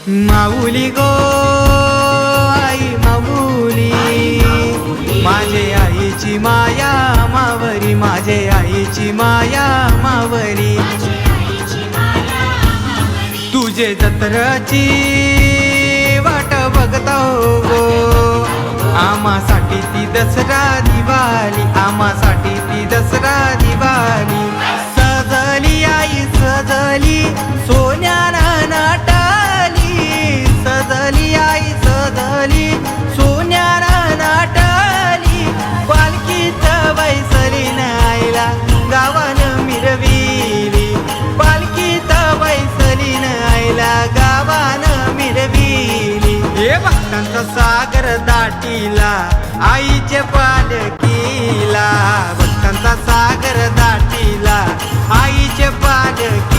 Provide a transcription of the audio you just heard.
माऊली गो आई माऊली, माझे आईची माया मावरी, माझे आईची माया मावरी, तुझे जत्रची वाट बघता गो, आमासाठी ती दसरा दिवाळी, आमासाठी ती दसरा दिवाळी. सजली आई सजली सोन्यानं नाटाली, सजली आई सजली सोन्यानं नाटाली, पालखीत बैसलीन आईला गावानं मिरविली, पालखीत बैसलीन आईला गावानं मिरविली. हे भक्तांचा सागर दाटीला आईच्या पालखीला, भक्तांचा सागर दाटीला आईच्या पालखीला.